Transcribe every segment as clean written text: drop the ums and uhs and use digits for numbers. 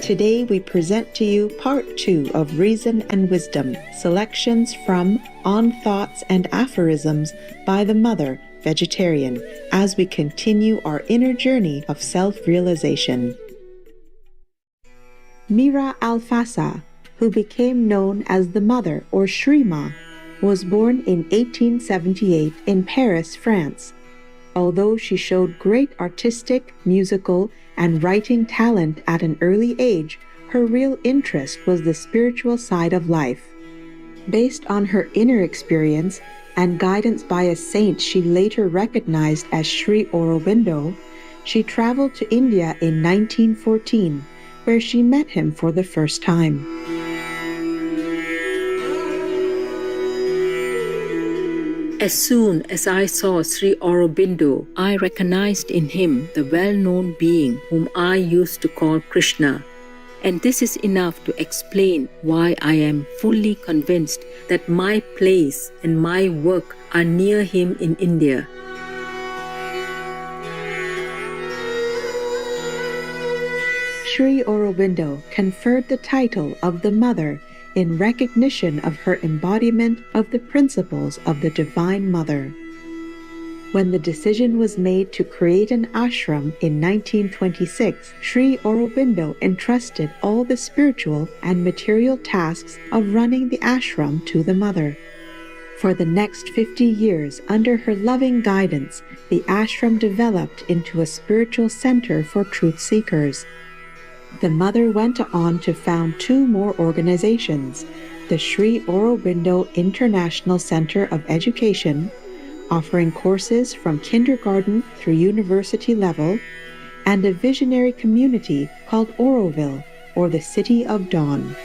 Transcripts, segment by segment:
Today we present to you Part 2 of Reason and Wisdom, selections from On Thoughts and Aphorisms by the Mother, Vegetarian, as we continue our inner journey of self-realization. Mira Alfassa, who became known as the Mother or Shrima, was born in 1878 in Paris, France. Although she showed great artistic, musical, and writing talent at an early age, her real interest was the spiritual side of life. Based on her inner experience and guidance by a saint she later recognized as Sri Aurobindo, she traveled to India in 1914, where she met him for the first time. As soon as I saw Sri Aurobindo, I recognized in him the well-known being whom I used to call Krishna. And this is enough to explain why I am fully convinced that my place and my work are near him in India. Sri Aurobindo conferred the title of the Mother in recognition of her embodiment of the principles of the Divine Mother. When the decision was made to create an ashram in 1926, Sri Aurobindo entrusted all the spiritual and material tasks of running the ashram to the Mother. For the next 50 years, under her loving guidance, the ashram developed into a spiritual center for truth seekers. The Mother went on to found two more organizations, the Sri Aurobindo International Center of Education, offering courses from kindergarten through university level, and a visionary community called Auroville, or the City of Dawn.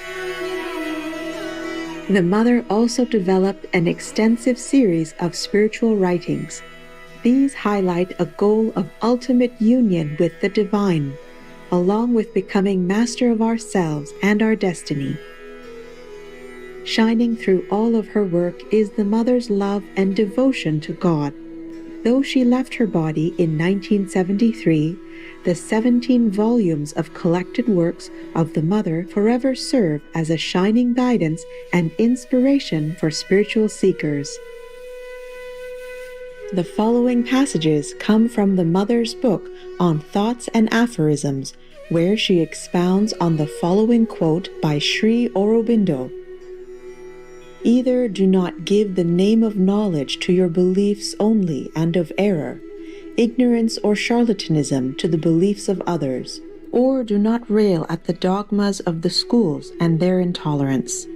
The Mother also developed an extensive series of spiritual writings. These highlight a goal of ultimate union with the divine, along with becoming master of ourselves and our destiny. Shining through all of her work is the Mother's love and devotion to God. Though she left her body in 1973, the 17 volumes of collected works of the Mother forever serve as a shining guidance and inspiration for spiritual seekers. The following passages come from the Mother's book on Thoughts and Aphorisms, where she expounds on the following quote by Sri Aurobindo: "Either do not give the name of knowledge to your beliefs only and of error, ignorance or charlatanism to the beliefs of others, or do not rail at the dogmas of the schools and their intolerance."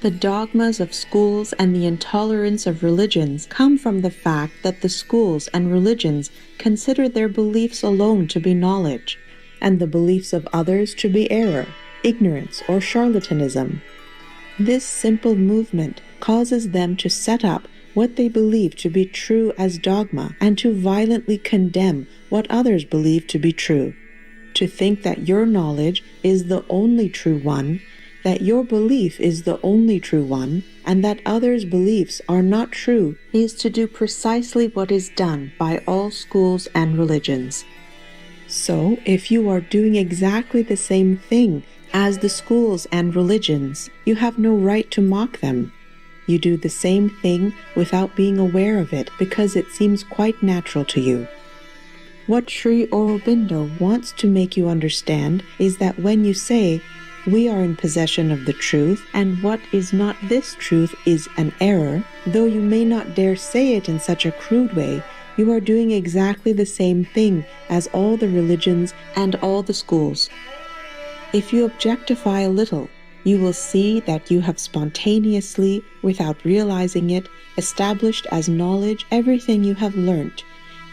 The dogmas of schools and the intolerance of religions come from the fact that the schools and religions consider their beliefs alone to be knowledge, and the beliefs of others to be error, ignorance, or charlatanism. This simple movement causes them to set up what they believe to be true as dogma and to violently condemn what others believe to be true. To think that your knowledge is the only true one, that your belief is the only true one, and that others' beliefs are not true, is to do precisely what is done by all schools and religions. So, if you are doing exactly the same thing as the schools and religions, you have no right to mock them. You do the same thing without being aware of it because it seems quite natural to you. What Sri Aurobindo wants to make you understand is that when you say, "We are in possession of the truth, and what is not this truth is an error," though you may not dare say it in such a crude way, you are doing exactly the same thing as all the religions and all the schools. If you objectify a little, you will see that you have spontaneously, without realizing it, established as knowledge everything you have learnt,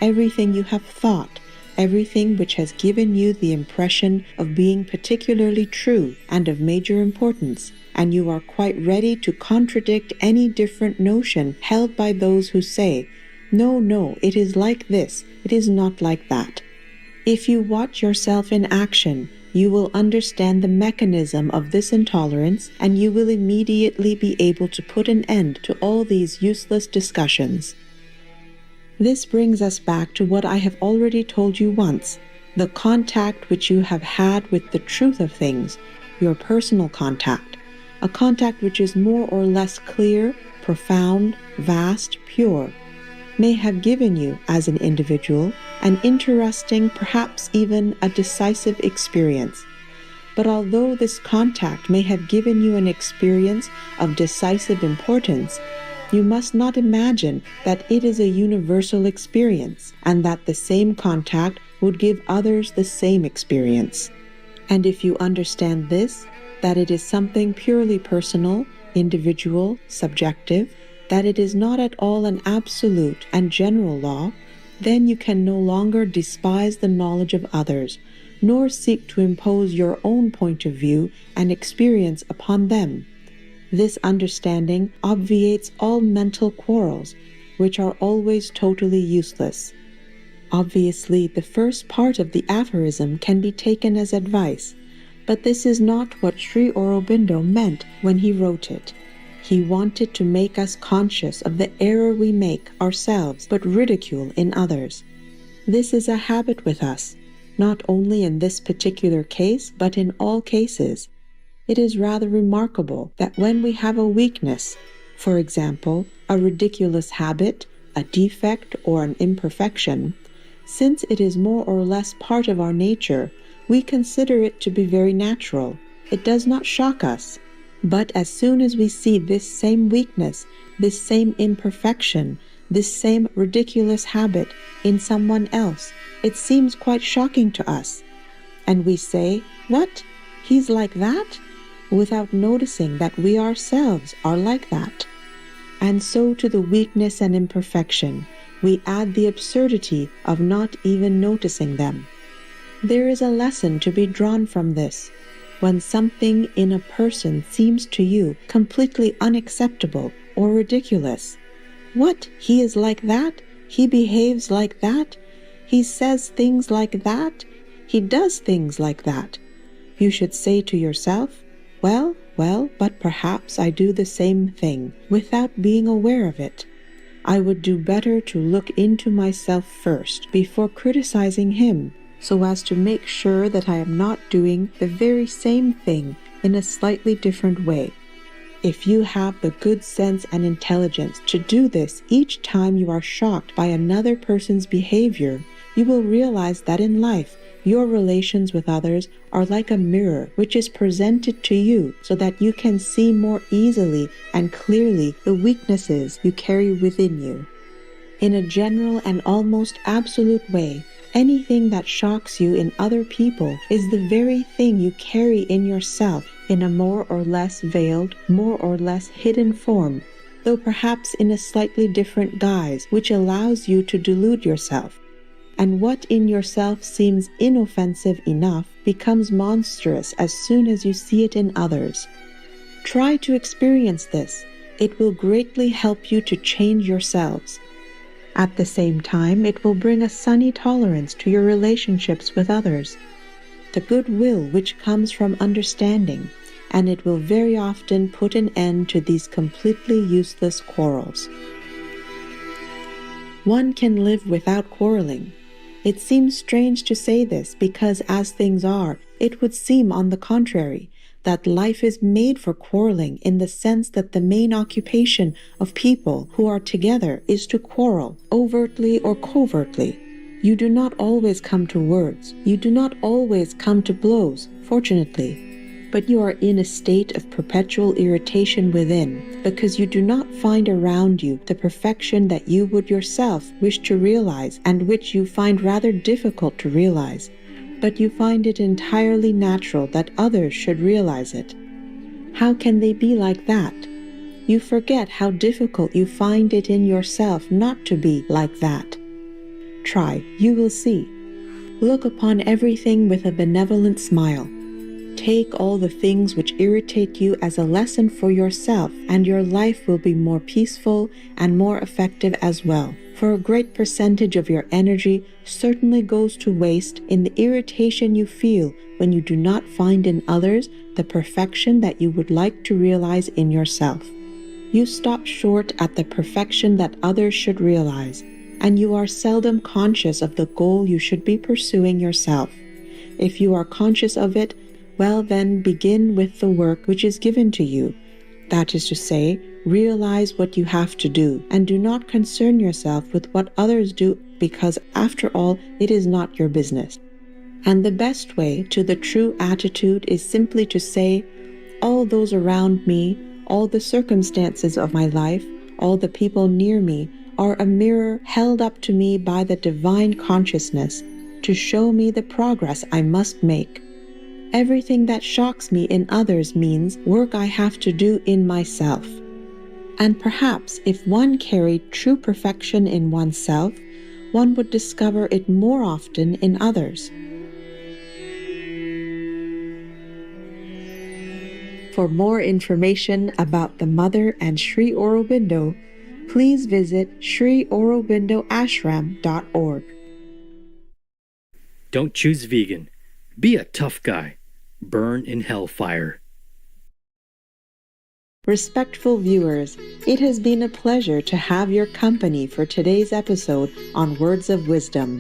everything you have thought, everything which has given you the impression of being particularly true and of major importance, and you are quite ready to contradict any different notion held by those who say, No, it is like this, it is not like that." If you watch yourself in action, you will understand the mechanism of this intolerance, and you will immediately be able to put an end to all these useless discussions. This brings us back to what I have already told you once, the contact which you have had with the truth of things, your personal contact, a contact which is more or less clear, profound, vast, pure, may have given you, as an individual, an interesting, perhaps even a decisive experience. But although this contact may have given you an experience of decisive importance, you must not imagine that it is a universal experience and that the same contact would give others the same experience. And if you understand this, that it is something purely personal, individual, subjective, that it is not at all an absolute and general law, then you can no longer despise the knowledge of others, nor seek to impose your own point of view and experience upon them. This understanding obviates all mental quarrels, which are always totally useless. Obviously, the first part of the aphorism can be taken as advice, but this is not what Sri Aurobindo meant when he wrote it. He wanted to make us conscious of the error we make ourselves, but ridicule in others. This is a habit with us, not only in this particular case, but in all cases. It is rather remarkable that when we have a weakness, for example, a ridiculous habit, a defect, or an imperfection, since it is more or less part of our nature, we consider it to be very natural. It does not shock us. But as soon as we see this same weakness, this same imperfection, this same ridiculous habit in someone else, it seems quite shocking to us. And we say, "What? He's like that?" without noticing that we ourselves are like that. And so to the weakness and imperfection, we add the absurdity of not even noticing them. There is a lesson to be drawn from this. When something in a person seems to you completely unacceptable or ridiculous. What? He is like that? He behaves like that? He says things like that? He does things like that? You should say to yourself, well, but perhaps I do the same thing, without being aware of it. I would do better to look into myself first before criticizing him, so as to make sure that I am not doing the very same thing in a slightly different way. If you have the good sense and intelligence to do this each time you are shocked by another person's behavior, you will realize that in life, your relations with others are like a mirror which is presented to you so that you can see more easily and clearly the weaknesses you carry within you. In a general and almost absolute way, anything that shocks you in other people is the very thing you carry in yourself in a more or less veiled, more or less hidden form, though perhaps in a slightly different guise, which allows you to delude yourself. And what in yourself seems inoffensive enough becomes monstrous as soon as you see it in others. Try to experience this. It will greatly help you to change yourselves. At the same time, it will bring a sunny tolerance to your relationships with others, the goodwill which comes from understanding, and it will very often put an end to these completely useless quarrels. One can live without quarreling. It seems strange to say this because, as things are, it would seem on the contrary, that life is made for quarreling in the sense that the main occupation of people who are together is to quarrel, overtly or covertly. You do not always come to words. You do not always come to blows, fortunately. But you are in a state of perpetual irritation within, because you do not find around you the perfection that you would yourself wish to realize and which you find rather difficult to realize. But you find it entirely natural that others should realize it. How can they be like that? You forget how difficult you find it in yourself not to be like that. Try, you will see. Look upon everything with a benevolent smile. Take all the things which irritate you as a lesson for yourself, and your life will be more peaceful and more effective as well. For a great percentage of your energy certainly goes to waste in the irritation you feel when you do not find in others the perfection that you would like to realize in yourself. You stop short at the perfection that others should realize. and you are seldom conscious of the goal you should be pursuing yourself. If you are conscious of it, well then begin with the work which is given to you. That is to say, realize what you have to do, and do not concern yourself with what others do, because after all, it is not your business. And the best way to the true attitude is simply to say, all those around me, all the circumstances of my life, all the people near me, are a mirror held up to me by the divine consciousness to show me the progress I must make. Everything that shocks me in others means work I have to do in myself. And perhaps if one carried true perfection in oneself, one would discover it more often in others. For more information about the Mother and Sri Aurobindo, please visit sriaurobindoashram.org. Don't choose vegan. Be a tough guy. Burn in hellfire. Respectful viewers, it has been a pleasure to have your company for today's episode on Words of Wisdom.